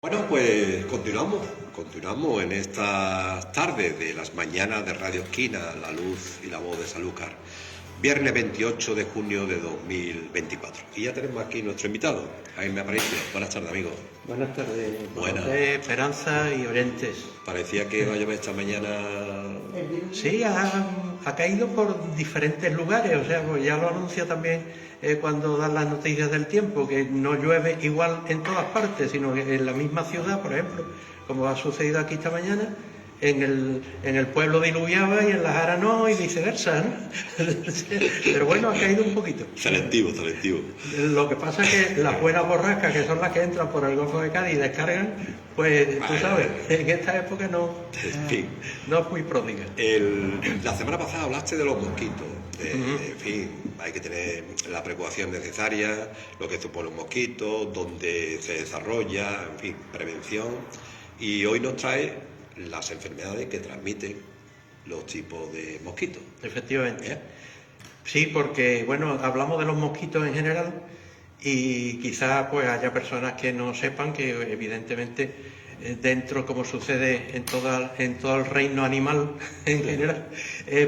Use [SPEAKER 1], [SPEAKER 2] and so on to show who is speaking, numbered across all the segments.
[SPEAKER 1] Bueno, pues continuamos en estas tardes de las mañanas de Radio Esquina, La Luz y la Voz de Sanlúcar. Viernes 28 de junio de 2024. Y ya tenemos aquí nuestro invitado, Jaime Aparicio. Buenas tardes, amigo.
[SPEAKER 2] Buenas tardes,
[SPEAKER 1] Buenas.
[SPEAKER 2] José, Esperanza y oyentes.
[SPEAKER 1] Parecía que iba a llover esta mañana.
[SPEAKER 2] Sí, ha caído por diferentes lugares, o sea, pues ya lo anuncia también cuando dan las noticias del tiempo, que no llueve igual en todas partes, sino que en la misma ciudad, por ejemplo, como ha sucedido aquí esta mañana, en el pueblo diluviaba y en la Jara no, y viceversa, ¿no? Pero bueno, ha caído un poquito.
[SPEAKER 1] Selectivo.
[SPEAKER 2] Lo que pasa es que las buenas borrascas, que son las que entran por el Golfo de Cádiz y descargan, pues tú sabes, en esta época no es muy pródiga.
[SPEAKER 1] La semana pasada hablaste de los mosquitos. En fin, hay que tener la precaución necesaria, lo que supone un mosquito, dónde se desarrolla, en fin, prevención. Y hoy nos trae las enfermedades que transmiten los tipos de mosquitos.
[SPEAKER 2] Efectivamente. Sí, porque, bueno, hablamos de los mosquitos en general y quizás pues haya personas que no sepan que evidentemente dentro, como sucede en todo el reino animal en general,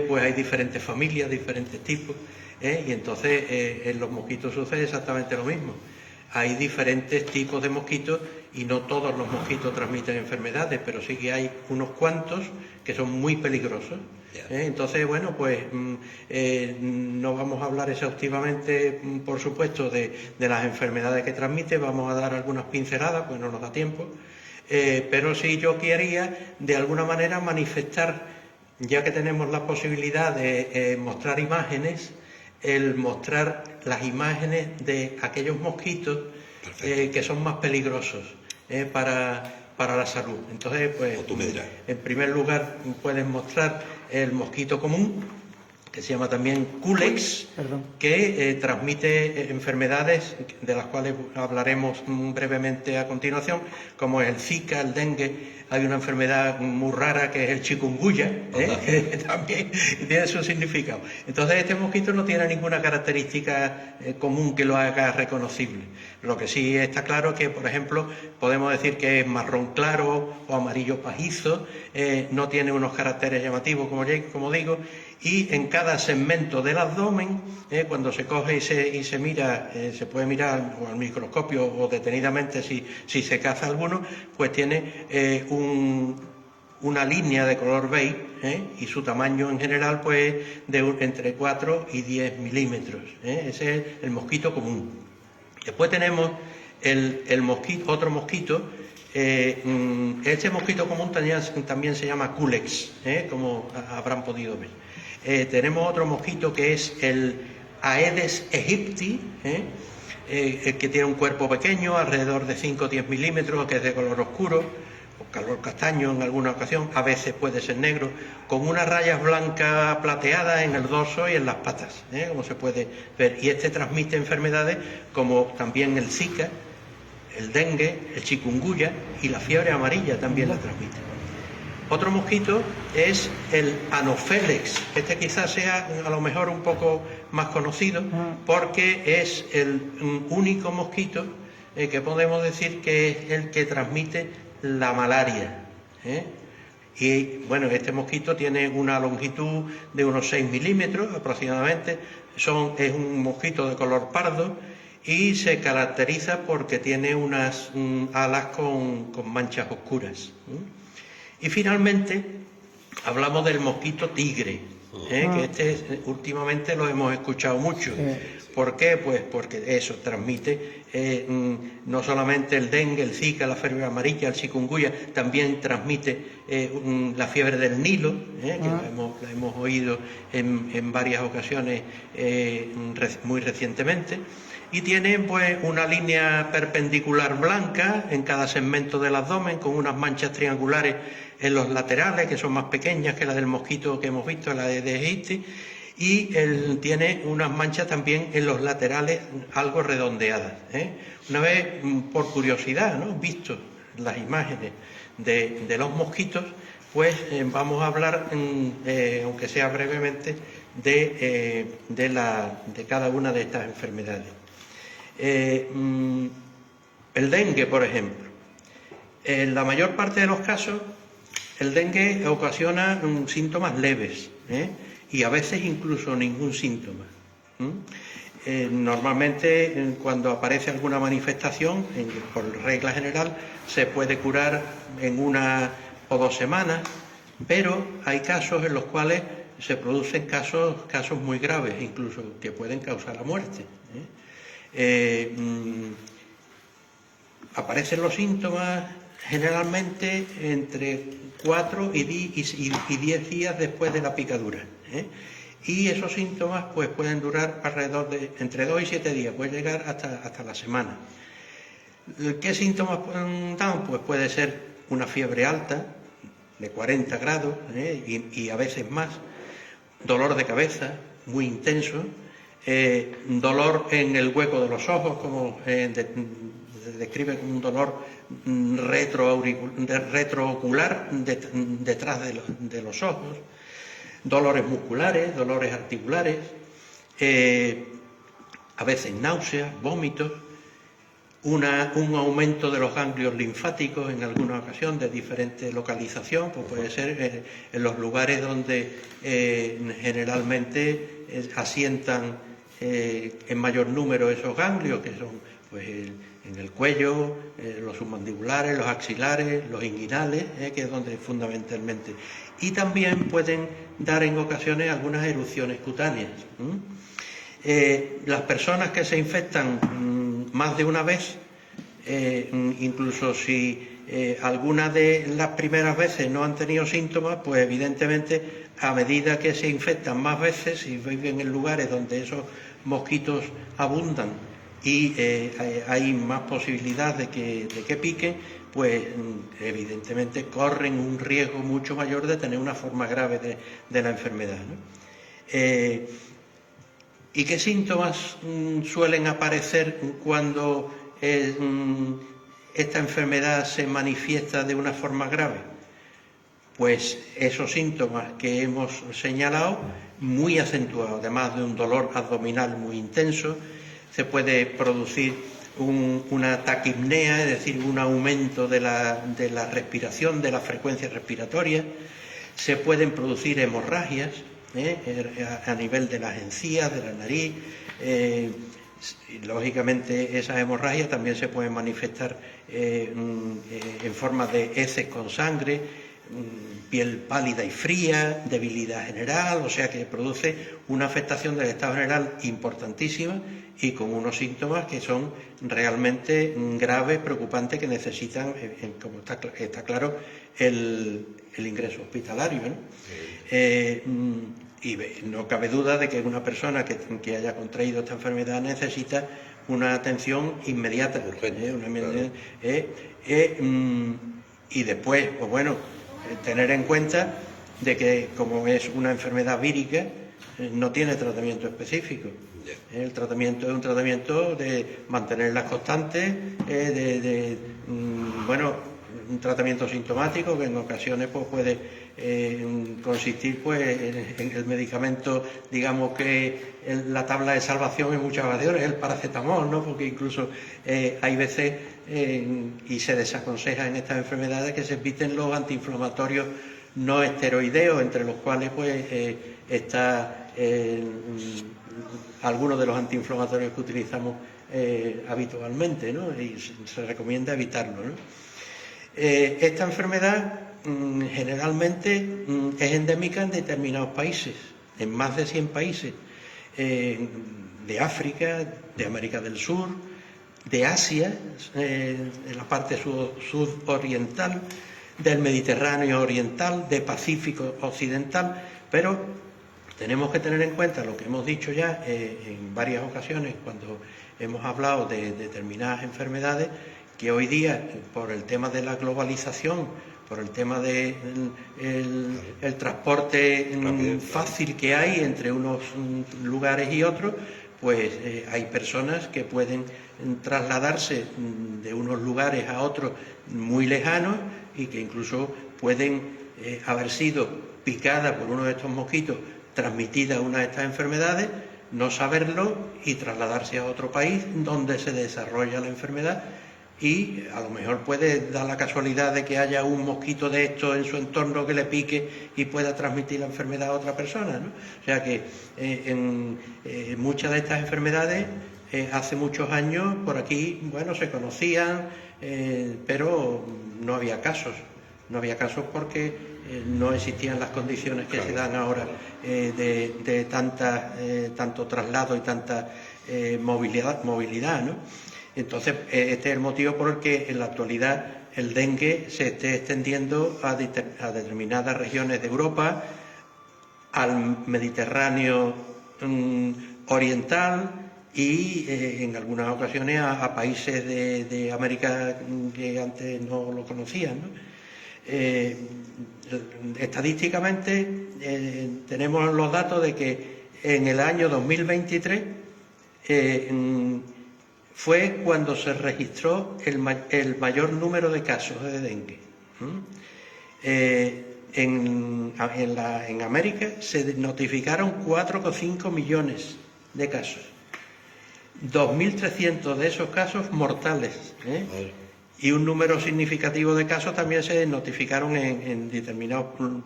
[SPEAKER 2] pues hay diferentes familias, diferentes tipos, y entonces en los mosquitos sucede exactamente lo mismo. Hay diferentes tipos de mosquitos y no todos los mosquitos transmiten enfermedades, pero sí que hay unos cuantos que son muy peligrosos. Entonces, bueno, pues no vamos a hablar exhaustivamente, por supuesto, de las enfermedades que transmite, vamos a dar algunas pinceladas, pues no nos da tiempo, pero sí yo quería de alguna manera manifestar, ya que tenemos la posibilidad de mostrar imágenes, el mostrar las imágenes de aquellos mosquitos que son más peligrosos para la salud. Entonces, pues, en primer lugar, pueden mostrar el mosquito común, que se llama también Culex, que transmite enfermedades de las cuales hablaremos brevemente a continuación, como es el Zika, el dengue. Hay una enfermedad muy rara que es el chikungunya, que también tiene su significado. Entonces este mosquito no tiene ninguna característica común que lo haga reconocible. Lo que sí está claro que, por ejemplo, podemos decir que es marrón claro o amarillo pajizo, no tiene unos caracteres llamativos, como digo, y en cada segmento del abdomen, cuando se coge y se mira, se puede mirar o al microscopio o detenidamente si se caza alguno, pues tiene una línea de color beige, y su tamaño en general pues entre 4 y 10 milímetros. Ese es el mosquito común. Después tenemos otro mosquito. Este mosquito común también se llama Culex, como habrán podido ver. Tenemos otro mosquito que es el Aedes aegypti, que tiene un cuerpo pequeño, alrededor de 5 o 10 milímetros, que es de color oscuro, o color castaño en alguna ocasión, a veces puede ser negro, con unas rayas blancas plateadas en el dorso y en las patas, como se puede ver. Y este transmite enfermedades como también el Zika, el dengue, el chikungunya y la fiebre amarilla también la transmite. Otro mosquito es el Anopheles. Este quizás sea a lo mejor un poco más conocido porque es el único mosquito que podemos decir que es el que transmite la malaria. Y bueno, este mosquito tiene una longitud de unos 6 milímetros aproximadamente, es un mosquito de color pardo y se caracteriza porque tiene unas alas con manchas oscuras. Y finalmente hablamos del mosquito tigre, que últimamente lo hemos escuchado mucho. ¿Por qué? Pues porque eso transmite no solamente el dengue, el Zika, la fiebre amarilla, el chikungunya, también transmite la fiebre del Nilo, que la hemos oído en varias ocasiones muy recientemente. Y tiene pues una línea perpendicular blanca en cada segmento del abdomen con unas manchas triangulares en los laterales que son más pequeñas que la del mosquito que hemos visto, la de aegypti, y tiene unas manchas también en los laterales algo redondeadas. Una vez, por curiosidad, ¿no?, visto las imágenes de los mosquitos, pues vamos a hablar, aunque sea brevemente, de cada una de estas enfermedades. El dengue, por ejemplo. En la mayor parte de los casos, el dengue ocasiona síntomas leves, y a veces incluso ningún síntoma. Normalmente, cuando aparece alguna manifestación, por regla general, se puede curar en 1 o 2 semanas, pero hay casos en los cuales se producen casos muy graves, incluso que pueden causar la muerte. Aparecen los síntomas generalmente entre 4 y 10 días después de la picadura. Y esos síntomas pues pueden durar alrededor de entre 2 y 7 días, puede llegar hasta la semana. ¿Qué síntomas dan? Pues puede ser una fiebre alta, de 40 grados, y a veces más, dolor de cabeza muy intenso, dolor en el hueco de los ojos, como describe como un dolor retroocular detrás de los ojos, dolores musculares, dolores articulares, a veces náuseas, vómitos, un aumento de los ganglios linfáticos en alguna ocasión de diferente localización, pues puede ser en los lugares donde generalmente asientan en mayor número esos ganglios, que son pues en el cuello, los submandibulares, los axilares, los inguinales, que es donde fundamentalmente. Y también pueden dar en ocasiones algunas erupciones cutáneas. Las personas que se infectan más de una vez, incluso si algunas de las primeras veces no han tenido síntomas, pues evidentemente a medida que se infectan más veces y viven en lugares donde esos mosquitos abundan y hay más posibilidad de que piquen, pues evidentemente corren un riesgo mucho mayor de tener una forma grave de la enfermedad, ¿no? ¿Y qué síntomas suelen aparecer cuando esta enfermedad se manifiesta de una forma grave? Pues esos síntomas que hemos señalado, muy acentuados, además de un dolor abdominal muy intenso, se puede producir una taquipnea, es decir, un aumento de la respiración, de la frecuencia respiratoria, se pueden producir hemorragias a nivel de las encías, de la nariz. Lógicamente esas hemorragias también se pueden manifestar en forma de heces con sangre, piel pálida y fría, debilidad general, o sea que produce una afectación del estado general importantísima y con unos síntomas que son realmente graves, preocupantes, que necesitan, como está claro, el ingreso hospitalario, ¿no? Y no cabe duda de que una persona que haya contraído esta enfermedad necesita una atención inmediata, urgente, y después, pues bueno, tener en cuenta de que como es una enfermedad vírica, no tiene tratamiento específico. El tratamiento es un tratamiento de mantenerlas constantes, un tratamiento sintomático que en ocasiones pues puede consistir pues en el medicamento, digamos que la tabla de salvación en muchas ocasiones es el paracetamol, ¿no? Porque incluso hay veces y se desaconseja en estas enfermedades que se eviten los antiinflamatorios no esteroideos, entre los cuales pues está algunos de los antiinflamatorios que utilizamos habitualmente, ¿no? Y se recomienda evitarlo, ¿no? Esta enfermedad generalmente es endémica en determinados países, en más de 100 países, de África, de América del Sur, de Asia, en la parte sudoriental, del Mediterráneo oriental, de Pacífico occidental, pero tenemos que tener en cuenta lo que hemos dicho ya en varias ocasiones cuando hemos hablado de determinadas enfermedades, que hoy día, por el tema de la globalización, por el tema del el transporte fácil que hay entre unos lugares y otros, pues hay personas que pueden trasladarse de unos lugares a otros muy lejanos y que incluso pueden haber sido picadas por uno de estos mosquitos, transmitida una de estas enfermedades, no saberlo y trasladarse a otro país donde se desarrolla la enfermedad y a lo mejor puede dar la casualidad de que haya un mosquito de estos en su entorno que le pique y pueda transmitir la enfermedad a otra persona, ¿no? O sea que muchas de estas enfermedades hace muchos años por aquí, bueno, se conocían, pero no había casos. No había casos porque no existían las condiciones que se dan ahora de tanto traslado y tanta movilidad, ¿no? Entonces, este es el motivo por el que en la actualidad el dengue se esté extendiendo a determinadas regiones de Europa, al Mediterráneo oriental y en algunas ocasiones a países de América que antes no lo conocían, ¿no? Estadísticamente tenemos los datos de que en el año 2023 fue cuando se registró el mayor número de casos de dengue. En América se notificaron 4,5 millones de casos. 2.300 de esos casos mortales, y un número significativo de casos también se notificaron en determinados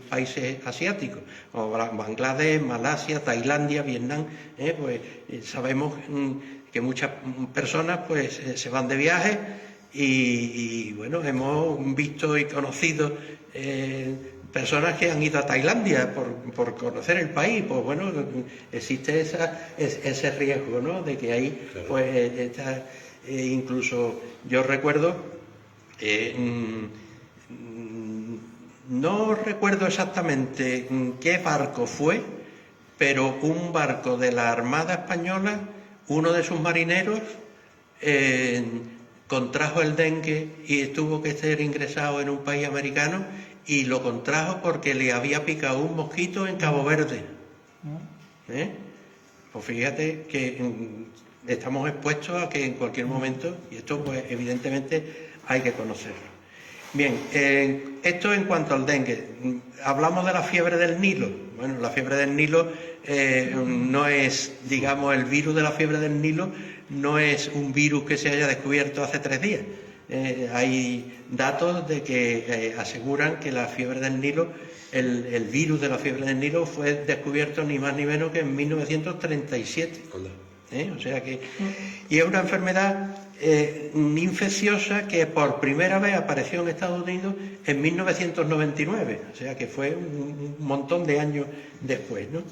[SPEAKER 2] países asiáticos, como Bangladesh, Malasia, Tailandia, Vietnam. Pues sabemos que muchas personas pues se van de viaje y bueno, hemos visto y conocido personas que han ido a Tailandia por conocer el país. Pues bueno, existe ese riesgo, ¿no? De que ahí, claro, pues está, incluso yo recuerdo, no recuerdo exactamente qué barco fue, pero un barco de la Armada Española, uno de sus marineros contrajo el dengue y tuvo que ser ingresado en un país americano, y lo contrajo porque le había picado un mosquito en Cabo Verde. Pues fíjate que estamos expuestos a que en cualquier momento, y esto pues evidentemente hay que conocerlo. Bien, esto en cuanto al dengue. Hablamos de la fiebre del Nilo. Bueno, la fiebre del Nilo no es, digamos, el virus de la fiebre del Nilo no es un virus que se haya descubierto hace 3 días. Hay datos de que aseguran que la fiebre del Nilo, el virus de la fiebre del Nilo fue descubierto ni más ni menos que en 1937. O sea que, y es una enfermedad infecciosa que por primera vez apareció en Estados Unidos en 1999, o sea que fue un montón de años después, ¿no?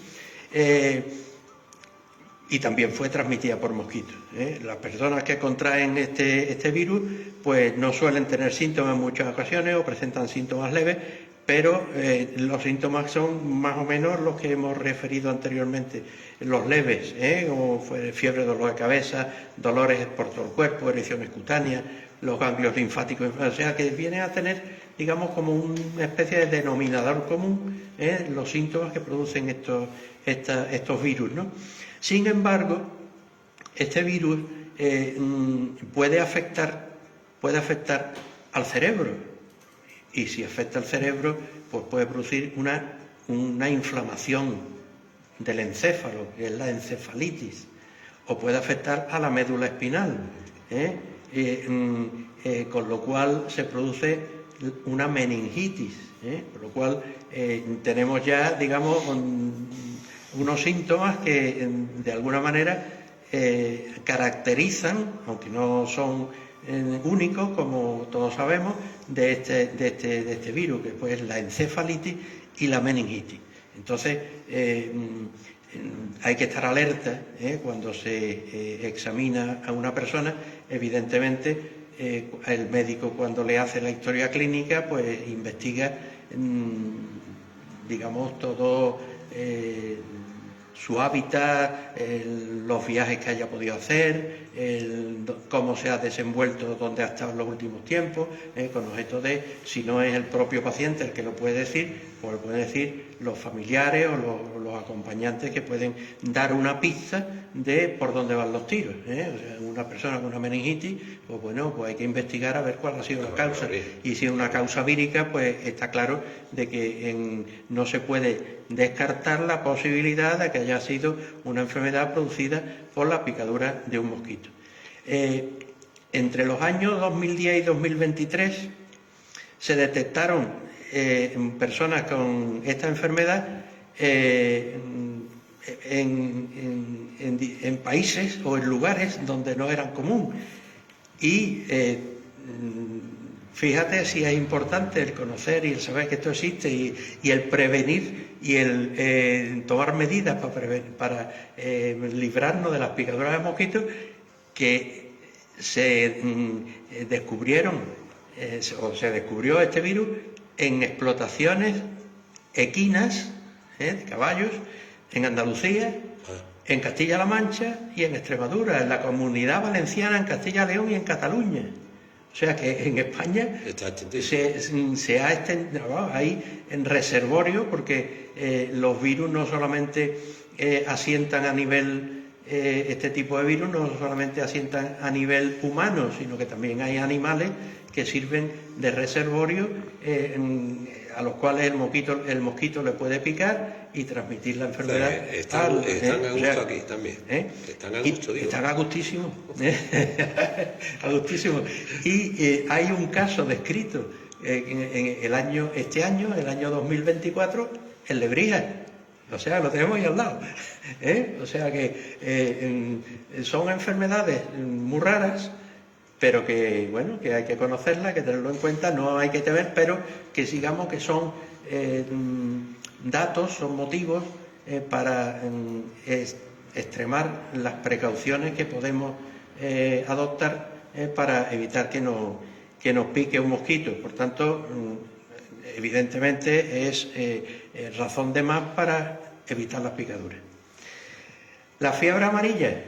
[SPEAKER 2] Y también fue transmitida por mosquitos. Las personas que contraen este virus pues no suelen tener síntomas en muchas ocasiones o presentan síntomas leves, pero los síntomas son más o menos los que hemos referido anteriormente, los leves, como fue fiebre, dolor de cabeza, dolores por todo el cuerpo, erecciones cutáneas, los ganglios linfáticos, o sea que vienen a tener, digamos, como una especie de denominador común, los síntomas que producen estos virus, ¿no? Sin embargo, este virus puede afectar al cerebro, y si afecta al cerebro, pues puede producir una inflamación del encéfalo, que es la encefalitis, o puede afectar a la médula espinal, con lo cual se produce una meningitis, por lo cual tenemos ya, digamos, unos síntomas que de alguna manera caracterizan, aunque no son únicos, como todos sabemos, de este virus, que pues la encefalitis y la meningitis. Entonces hay que estar alerta cuando se examina a una persona. Evidentemente el médico, cuando le hace la historia clínica, pues investiga, digamos, todo su hábitat, los viajes que haya podido hacer, cómo se ha desenvuelto, dónde ha estado en los últimos tiempos, con objeto de, si no es el propio paciente el que lo puede decir, pues lo pueden decir los familiares o los acompañantes, que pueden dar una pista de por dónde van los tiros. O sea, una persona con una meningitis, pues bueno, pues hay que investigar a ver cuál ha sido la causa. Y si es una causa vírica, pues está claro de que no se puede descartar la posibilidad de que haya sido una enfermedad producida por la picadura de un mosquito. Entre los años 2010 y 2023 se detectaron personas con esta enfermedad en países o en lugares donde no eran común. Y fíjate si es importante el conocer y el saber que esto existe y el prevenir y el tomar medidas para librarnos de las picaduras de mosquitos, que se descubrieron o se descubrió este virus en explotaciones equinas de caballos en Andalucía, en Castilla-La Mancha y en Extremadura, en la Comunidad Valenciana, en Castilla-León y en Cataluña. O sea que en España se ha extendido, hay en reservorio, porque los virus no solamente asientan a nivel, este tipo de virus no solamente asientan a nivel humano, sino que también hay animales que sirven de reservorio, a los cuales el mosquito le puede picar y transmitir la enfermedad.
[SPEAKER 1] O sea, están a gusto aquí también. Están a gusto, digo.
[SPEAKER 2] Están a gustísimo. A gustísimo. Y hay un caso descrito en el año 2024, en Lebrija. O sea, lo tenemos ahí al lado. O sea que son enfermedades muy raras, pero que, bueno, que hay que conocerlas, hay que tenerlo en cuenta, no hay que temer, pero que sigamos que son datos, son motivos para extremar las precauciones que podemos adoptar para evitar que nos pique un mosquito. Por tanto, evidentemente es razón de más para evitar las picaduras. La fiebre amarilla,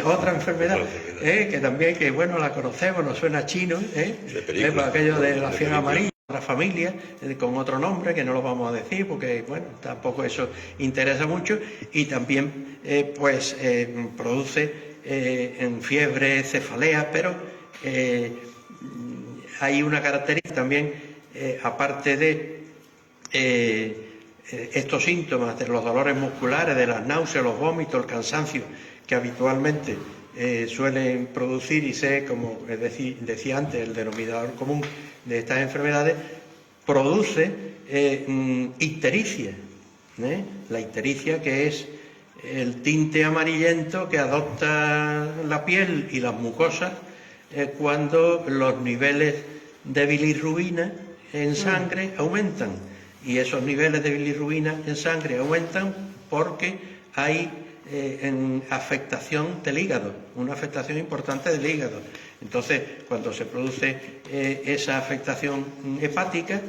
[SPEAKER 2] otra enfermedad, que también, que bueno, la conocemos, nos suena chino, aquello de la fiebre amarilla, otra familia, con otro nombre que no lo vamos a decir porque, bueno, tampoco eso interesa mucho, y también produce fiebre, cefalea, pero hay una característica también, aparte de estos síntomas de los dolores musculares, de las náuseas, los vómitos, el cansancio, que habitualmente suelen producir y ser, como decía antes, el denominador común de estas enfermedades, produce ictericia. La ictericia, que es el tinte amarillento que adopta la piel y las mucosas cuando los niveles de bilirrubina en sangre aumentan. Y esos niveles de bilirrubina en sangre aumentan porque hay afectación del hígado, una afectación importante del hígado. Entonces, cuando se produce esa afectación hepática,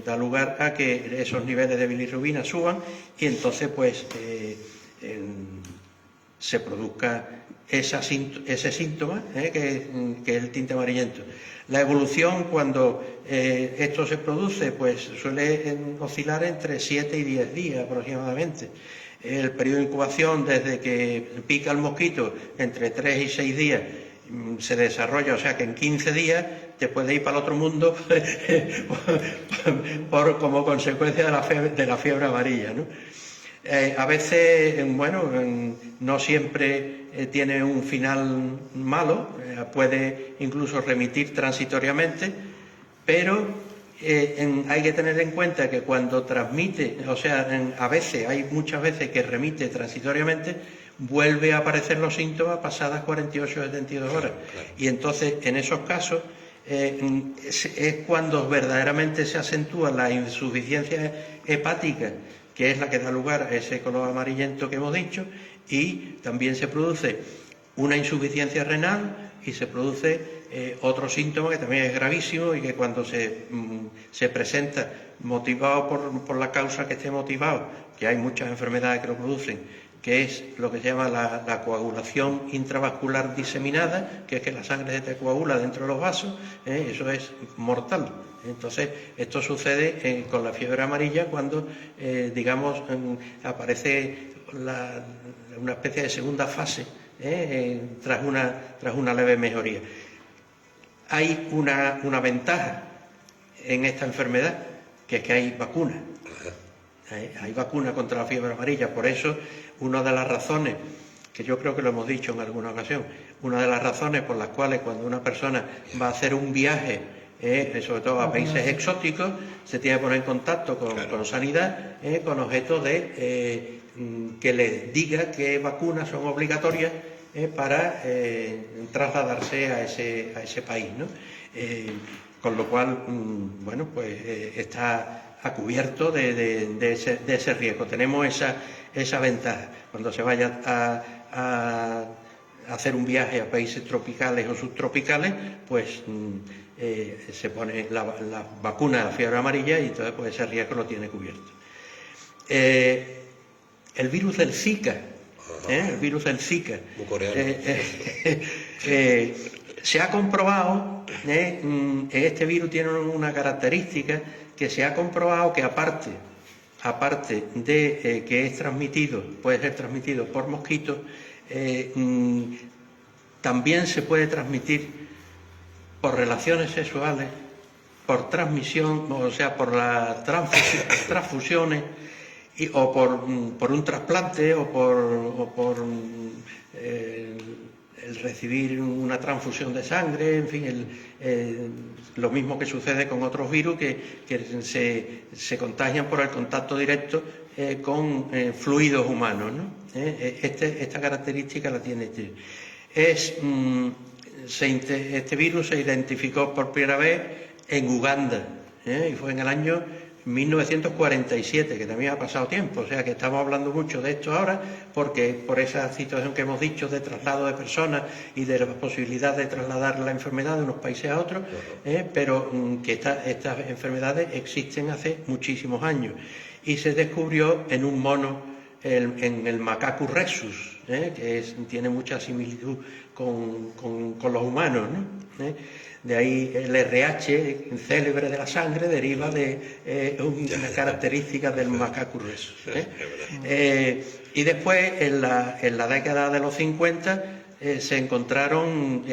[SPEAKER 2] da lugar a que esos niveles de bilirrubina suban y entonces se produzca ese síntoma, que es el tinte amarillento. La evolución, cuando esto se produce, suele oscilar entre 7 y 10 días aproximadamente. El periodo de incubación, desde que pica el mosquito, entre 3 y 6 días, se desarrolla, o sea que en 15 días te puedes ir para el otro mundo como consecuencia de la fiebre amarilla, ¿no? A veces, no siempre tiene un final malo, puede incluso remitir transitoriamente, pero hay que tener en cuenta que cuando transmite, o sea, hay muchas veces que remite transitoriamente, vuelve a aparecer los síntomas pasadas 48 o 72 horas. Claro. Y entonces, en esos casos, es cuando verdaderamente se acentúa la insuficiencia hepática, que es la que da lugar a ese color amarillento que hemos dicho, y también se produce una insuficiencia renal y se produce otro síntoma que también es gravísimo y que cuando se presenta motivado por la causa que esté motivado, que hay muchas enfermedades que lo producen, que es lo que se llama la coagulación intravascular diseminada, que es que la sangre se te coagula dentro de los vasos, eso es mortal. Entonces, esto sucede con la fiebre amarilla cuando, aparece una especie de segunda fase, tras una leve mejoría. Hay una ventaja en esta enfermedad, que es que hay vacuna. Hay vacuna contra la fiebre amarilla, por eso una de las razones, que yo creo que lo hemos dicho en alguna ocasión, una de las razones por las cuales cuando una persona va a hacer un viaje, sobre todo a países exóticos, se tiene que poner en contacto con Sanidad, con objeto de que les diga qué vacunas son obligatorias para trasladarse a ese país, ¿no? Con lo cual, bueno, pues está a cubierto de ese riesgo. Tenemos esa ventaja. Cuando se vaya a hacer un viaje a países tropicales o subtropicales, pues se pone la vacuna de la fiebre amarilla y entonces pues ese riesgo lo tiene cubierto. El virus del Zika, el virus del Zika, se ha comprobado, este virus tiene una característica, que se ha comprobado que aparte de que es transmitido, puede ser transmitido por mosquitos, también se puede transmitir por relaciones sexuales, por transmisión, o sea, por las transfusiones, o por un trasplante, o por el recibir una transfusión de sangre, en fin, lo mismo que sucede con otros virus que se contagian por el contacto directo con fluidos humanos, ¿no? Esta característica la tiene este virus se identificó por primera vez en Uganda, y fue en el año 1947, que también ha pasado tiempo, o sea que estamos hablando mucho de esto ahora, porque por esa situación que hemos dicho de traslado de personas y de la posibilidad de trasladar la enfermedad de unos países a otros, pero que estas enfermedades existen hace muchísimos años. Y se descubrió en un mono, en el Macacu rhesus, que tiene mucha similitud con los humanos, ¿no? De ahí el RH, el célebre de la sangre, deriva de una característica del Macacu rhesus. Y después, en la década de los 50, se encontraron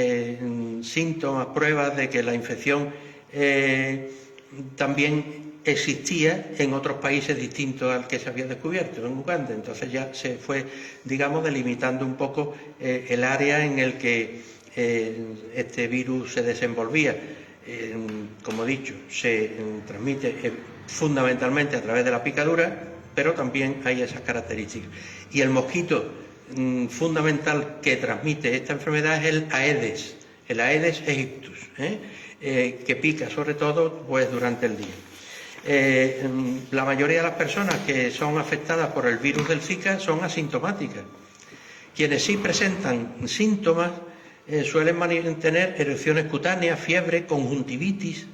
[SPEAKER 2] síntomas, pruebas de que la infección también existía en otros países distintos al que se había descubierto, en Uganda. Entonces ya se fue, digamos, delimitando un poco el área en el que este virus se desenvolvía. Como he dicho, se transmite fundamentalmente a través de la picadura, pero también hay esas características. Y el mosquito fundamental que transmite esta enfermedad es el Aedes aegyptus, que pica sobre todo pues durante el día. La mayoría de las personas que son afectadas por el virus del Zika son asintomáticas. Quienes sí presentan síntomas suelen tener erupciones cutáneas, fiebre, conjuntivitis,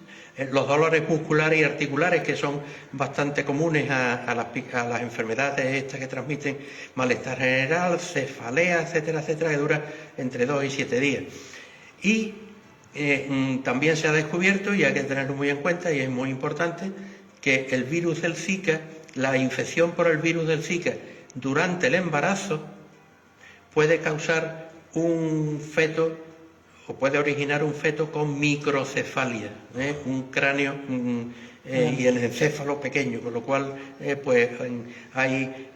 [SPEAKER 2] los dolores musculares y articulares, que son bastante comunes a las enfermedades estas que transmiten, malestar general, cefalea, etcétera, etcétera, que dura entre 2 y 7 días. Y también se ha descubierto, y hay que tenerlo muy en cuenta, y es muy importante, que el virus del Zika, la infección por el virus del Zika durante el embarazo puede causar un feto, o puede originar un feto con microcefalia, un cráneo y el encéfalo pequeño, con lo cual pues hay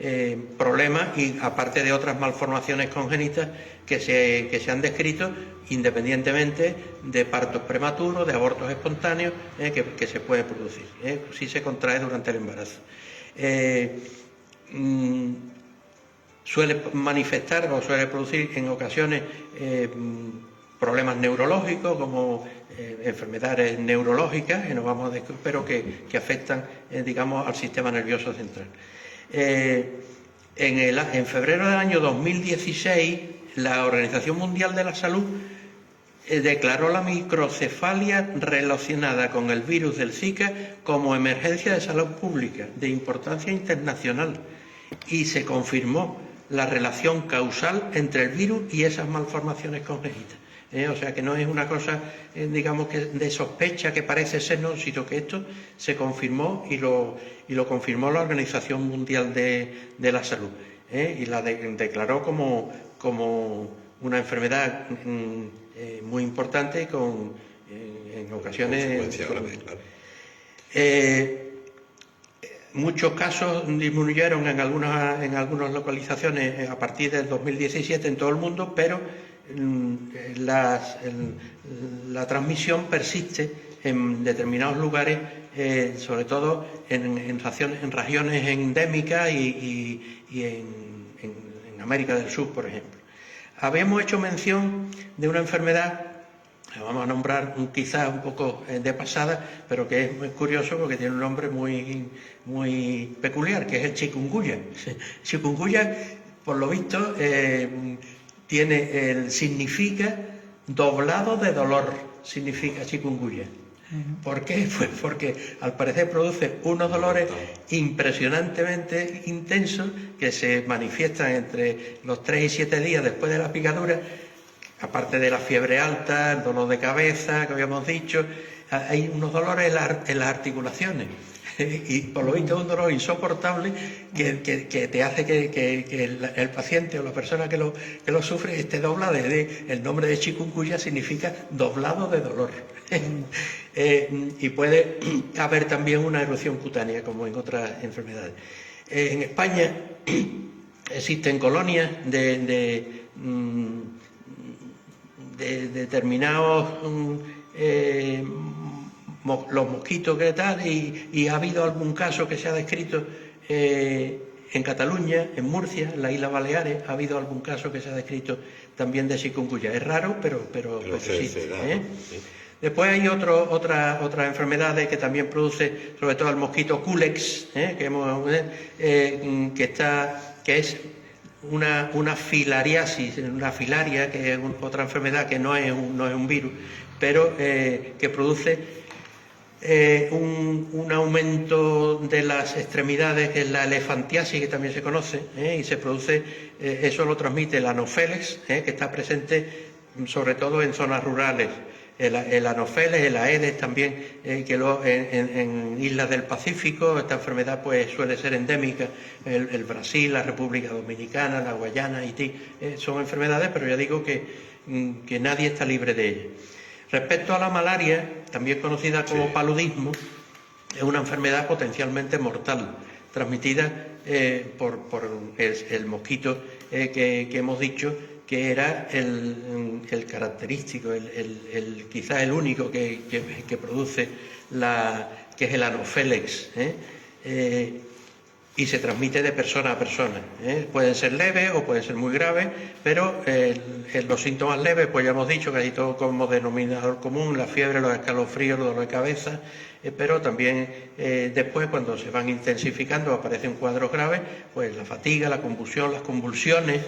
[SPEAKER 2] problemas, y aparte de otras malformaciones congénitas que se han descrito, independientemente de partos prematuros, de abortos espontáneos, que se puede producir, si se contrae durante el embarazo. Suele manifestar o suele producir en ocasiones problemas neurológicos, como enfermedades neurológicas, que no vamos a describir, pero que afectan, digamos, al sistema nervioso central. En febrero del año 2016, la Organización Mundial de la Salud declaró la microcefalia relacionada con el virus del Zika como emergencia de salud pública de importancia internacional, y se confirmó la relación causal entre el virus y esas malformaciones congénitas. O sea que no es una cosa, digamos, que de sospecha, que parece ser, no, sino que esto se confirmó y lo confirmó la Organización Mundial de la Salud, y la declaró como una enfermedad muy importante, en ocasiones muchos casos disminuyeron en algunas localizaciones a partir del 2017 en todo el mundo, pero la transmisión persiste en determinados lugares, sobre todo en regiones endémicas y en América del Sur, por ejemplo. Habíamos hecho mención de una enfermedad, la vamos a nombrar quizás un poco de pasada, pero que es muy curioso porque tiene un nombre muy peculiar, que es el chikungunya. Chikungunya, por lo visto, significa doblado de dolor, significa chikungunya. ¿Por qué? Pues porque al parecer produce unos dolores impresionantemente intensos que se manifiestan entre los 3 y 7 días después de la picadura, aparte de la fiebre alta, el dolor de cabeza que habíamos dicho, hay unos dolores en las articulaciones. Y por lo visto es un dolor insoportable que te hace que el paciente o la persona que lo sufre esté doblada. El nombre de chikungunya significa doblado de dolor. Y puede haber también una erupción cutánea, como en otras enfermedades. En España existen colonias de determinados los mosquitos que tal, y ha habido algún caso que se ha descrito en Cataluña, en Murcia, en las Islas Baleares, ha habido algún caso que se ha descrito también de chikungunya. Es raro, pero existe. Sí. Después hay otras enfermedades que también produce, sobre todo el mosquito Culex, que es una filariasis, una filaria, que es otra enfermedad que no es un virus, pero que produce un aumento de las extremidades, que es la elefantiasis, que también se conoce, y se produce, eso lo transmite el anófeles, que está presente sobre todo en zonas rurales. El anófeles, el aedes también, en islas del Pacífico. Esta enfermedad pues suele ser endémica, el Brasil, la República Dominicana, la Guayana, Haití, son enfermedades, pero ya digo que nadie está libre de ellas. Respecto a la malaria, también conocida como paludismo, es una enfermedad potencialmente mortal, transmitida por el mosquito que hemos dicho, que era el característico, quizás el único que produce, que es el anófeles, y se transmite de persona a persona. Pueden ser leves o pueden ser muy graves, pero los síntomas leves, pues ya hemos dicho, casi todo como denominador común: la fiebre, los escalofríos, el dolor de cabeza, pero también después, cuando se van intensificando, aparecen cuadros graves, pues la fatiga, la convulsión, las convulsiones,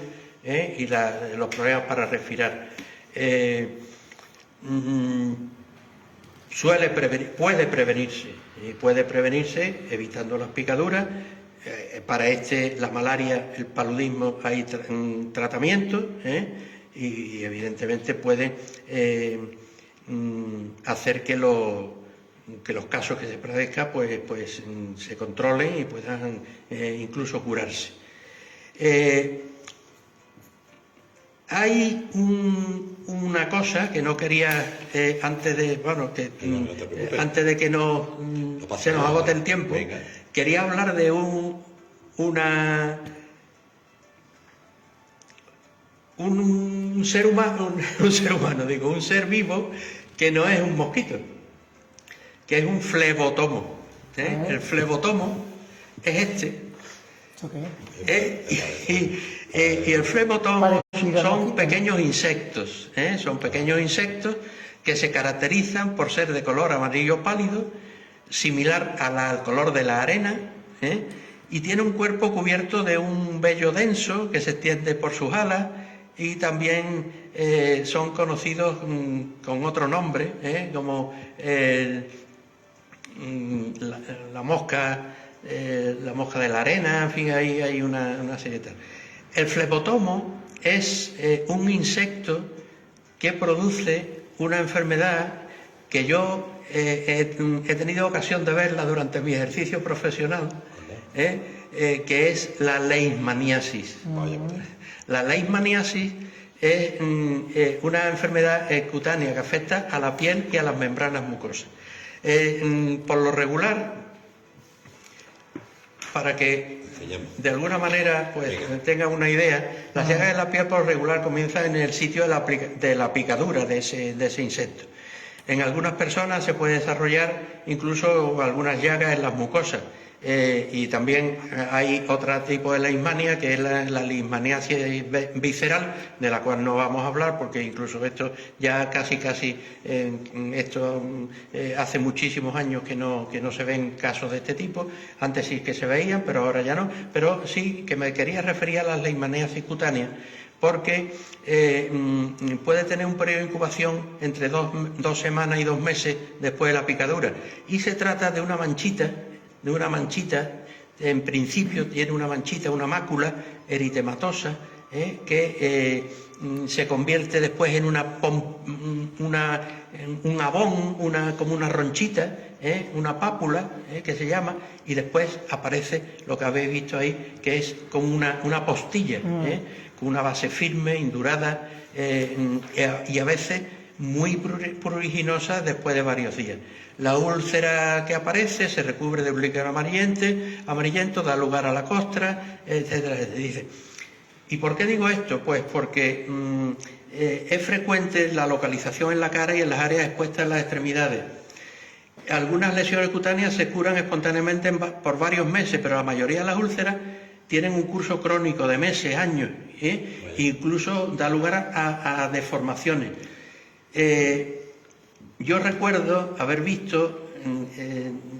[SPEAKER 2] y los problemas para respirar. Puede prevenirse evitando las picaduras. Para la malaria, el paludismo, hay tratamiento, y evidentemente puede hacer que los casos que se padezcan pues se controlen y puedan incluso curarse. Hay una cosa que no quería, antes de que se nos agote el tiempo. Venga. Quería hablar de un ser vivo que no es un mosquito, que es un flebotomo. El flebotomo es este. Y el flebotomo son pequeños insectos, que se caracterizan por ser de color amarillo pálido, similar al color de la arena, y tiene un cuerpo cubierto de un vello denso que se extiende por sus alas, y también son conocidos con otro nombre, como la mosca de la arena. En fin, hay una serie de tal. El flebotomo es un insecto que produce una enfermedad que yo he tenido ocasión de verla durante mi ejercicio profesional, que es la leishmaniasis. La leishmaniasis es una enfermedad cutánea que afecta a la piel y a las membranas mucosas. Por lo regular, para que de alguna manera pues tengan una idea, las llagas de la piel por regular comienzan en el sitio de la picadura de ese insecto. En algunas personas se puede desarrollar incluso algunas llagas en las mucosas. Y también hay otro tipo de leishmania, que es la leishmaniasis visceral, de la cual no vamos a hablar porque incluso esto ya casi hace muchísimos años que no se ven casos de este tipo. Antes sí que se veían, pero ahora ya no. Pero sí que me quería referir a las leishmaniasis cutáneas, porque puede tener un periodo de incubación entre 2 semanas y 2 meses después de la picadura. Y se trata de una manchita, en principio tiene una manchita, una mácula eritematosa, que se convierte después en un abón, como una ronchita, una pápula, que se llama, y después aparece lo que habéis visto ahí, que es como una postilla, con una base firme, indurada, y a veces muy pruriginosa después de varios días. La úlcera que aparece se recubre de líquido amarillento, da lugar a la costra, etcétera, etcétera. Dice, ¿y por qué digo esto? Pues porque es frecuente la localización en la cara y en las áreas expuestas en las extremidades. Algunas lesiones cutáneas se curan espontáneamente por varios meses, pero la mayoría de las úlceras tienen un curso crónico de meses, años, incluso da lugar a deformaciones. Yo recuerdo haber visto,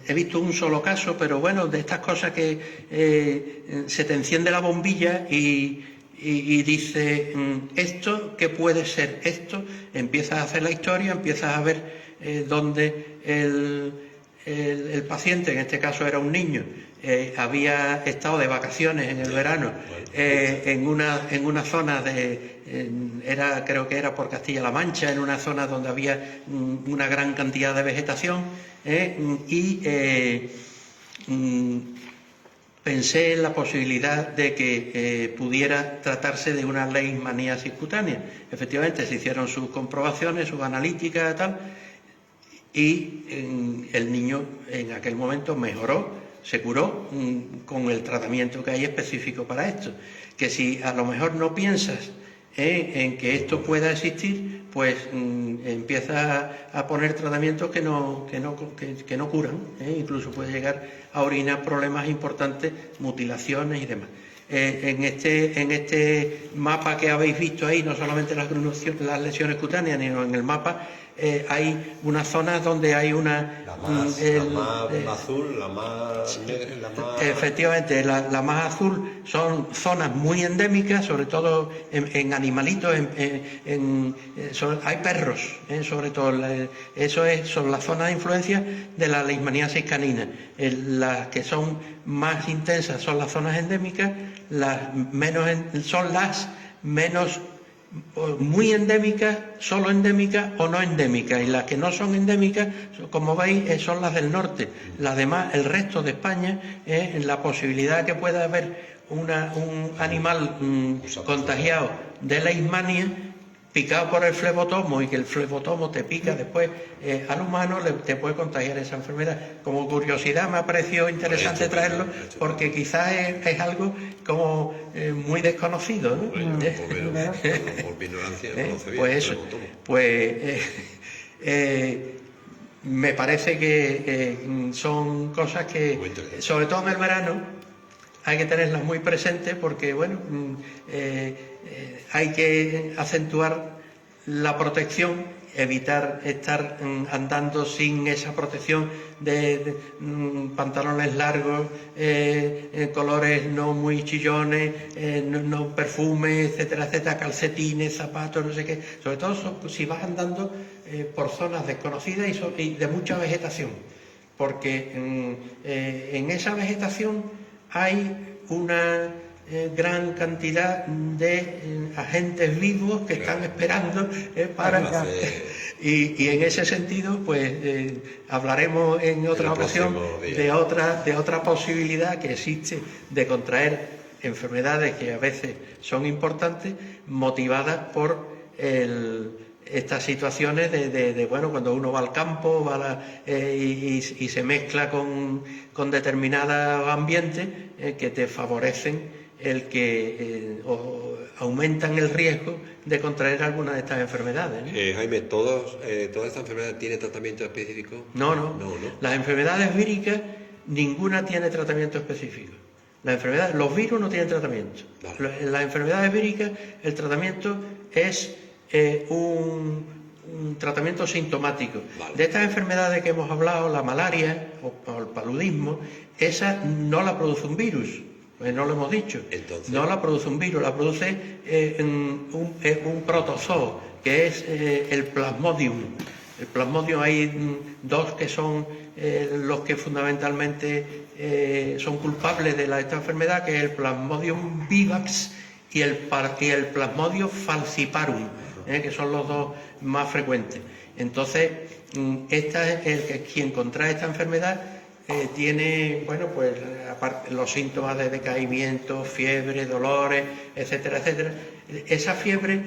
[SPEAKER 2] he visto un solo caso, pero bueno, de estas cosas que se te enciende la bombilla y dice, ¿esto qué puede ser? Esto, empiezas a hacer la historia, empiezas a ver dónde el paciente, en este caso era un niño, había estado de vacaciones en el verano en una zona creo que era por Castilla-La Mancha, en una zona donde había una gran cantidad de vegetación, pensé en la posibilidad de que pudiera tratarse de una leishmaniasis cutánea. Efectivamente, se hicieron sus comprobaciones, sus analíticas y tal, y el niño en aquel momento mejoró, se curó con el tratamiento que hay específico para esto. Que si a lo mejor no piensas en que esto pueda existir, pues empiezas a poner tratamientos que no curan, incluso puede llegar a orinar problemas importantes, mutilaciones y demás. En este mapa que habéis visto ahí, no solamente las lesiones cutáneas, sino en el mapa hay unas zonas donde hay una...
[SPEAKER 1] La más azul, la más negra,
[SPEAKER 2] Efectivamente, la más azul son zonas muy endémicas, sobre todo en animalitos, hay perros, sobre todo. Son las zonas de influencia de la leishmaniasis canina. Las que son más intensas son las zonas endémicas, son las menos muy endémicas, solo endémicas o no endémicas, y las que no son endémicas, como veis, son las del norte. Las demás, el resto de España, la posibilidad que pueda haber un animal contagiado de leishmania, picado por el flebotomo, y que el flebotomo te pica después al humano, te puede contagiar esa enfermedad. Como curiosidad me ha parecido interesante traerlo, porque quizás es algo como muy desconocido, ¿no?
[SPEAKER 1] Por mi ignorancia,
[SPEAKER 2] pues eso, me parece que son cosas que, sobre todo en el verano, hay que tenerlas muy presentes, porque bueno, hay que acentuar la protección, evitar estar andando sin esa protección de pantalones largos, colores no muy chillones, no perfumes, etcétera, etcétera, calcetines, zapatos, no sé qué. Sobre todo si vas andando por zonas desconocidas y de mucha vegetación, porque en esa vegetación hay una gran cantidad de agentes vivos que están esperando para... Y en ese sentido, pues hablaremos en otra ocasión de otra posibilidad que existe de contraer enfermedades que a veces son importantes, motivadas por estas situaciones bueno, cuando uno va al campo y se mezcla con determinados ambientes que te favorecen o aumentan el riesgo de contraer alguna de estas enfermedades, ¿no?
[SPEAKER 1] Jaime, ¿todas estas enfermedades tienen tratamiento específico?
[SPEAKER 2] No. Las enfermedades víricas, ninguna tiene tratamiento específico. Los virus no tienen tratamiento.
[SPEAKER 1] Vale.
[SPEAKER 2] Las enfermedades víricas, el tratamiento es un tratamiento sintomático.
[SPEAKER 1] Vale.
[SPEAKER 2] De estas enfermedades que hemos hablado, la malaria o el paludismo, esa no la produce un virus. Pues no lo hemos dicho.
[SPEAKER 1] Entonces,
[SPEAKER 2] no la produce un virus, la produce un protozoo, que es el Plasmodium. El Plasmodium, hay dos que son los que fundamentalmente son culpables de esta enfermedad, que es el Plasmodium vivax y el Plasmodium falciparum, que son los dos más frecuentes. Entonces, quien contrae esta enfermedad tiene, bueno, pues aparte los síntomas de decaimiento, fiebre, dolores, etcétera, etcétera. Esa fiebre,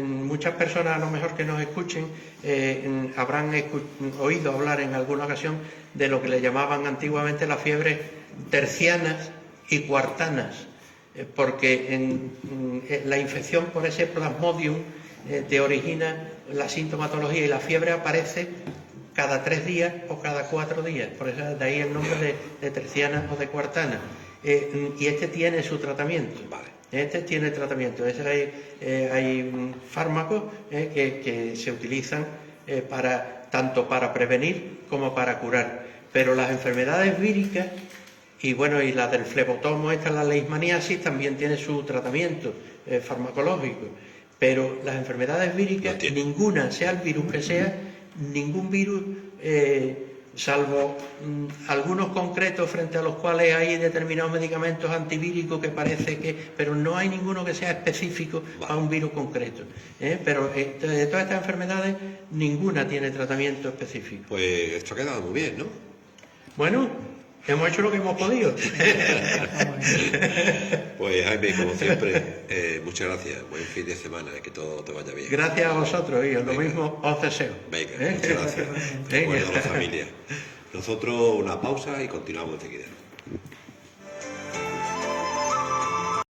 [SPEAKER 2] muchas personas a lo mejor que nos escuchen habrán oído hablar en alguna ocasión de lo que le llamaban antiguamente las fiebres tercianas y cuartanas, porque la infección por ese Plasmodium te origina la sintomatología y la fiebre aparece cada 3 días o cada 4 días, por eso de ahí el nombre de terciana o de cuartana. Y este tiene su tratamiento.
[SPEAKER 1] Vale.
[SPEAKER 2] Este tiene tratamiento. Hay fármacos que se utilizan tanto para prevenir como para curar. Pero las enfermedades víricas y la del flebotomo, la leishmaniasis, también tiene su tratamiento farmacológico. Pero las enfermedades víricas, ninguna, sea el virus que sea, ningún virus, salvo algunos concretos frente a los cuales hay determinados medicamentos antivíricos que parece pero no hay ninguno que sea específico a un virus concreto. Pero de todas estas enfermedades, ninguna tiene tratamiento específico.
[SPEAKER 1] Pues esto ha quedado muy bien, ¿no?
[SPEAKER 2] Bueno, hemos hecho lo que hemos podido.
[SPEAKER 1] Pues Jaime, como siempre, muchas gracias. Buen fin de semana, que todo te vaya bien.
[SPEAKER 2] Gracias a vosotros, y lo mismo os deseo.
[SPEAKER 1] Venga, muchas gracias. Recuerdo a la familia. Nosotros una pausa y continuamos enseguida.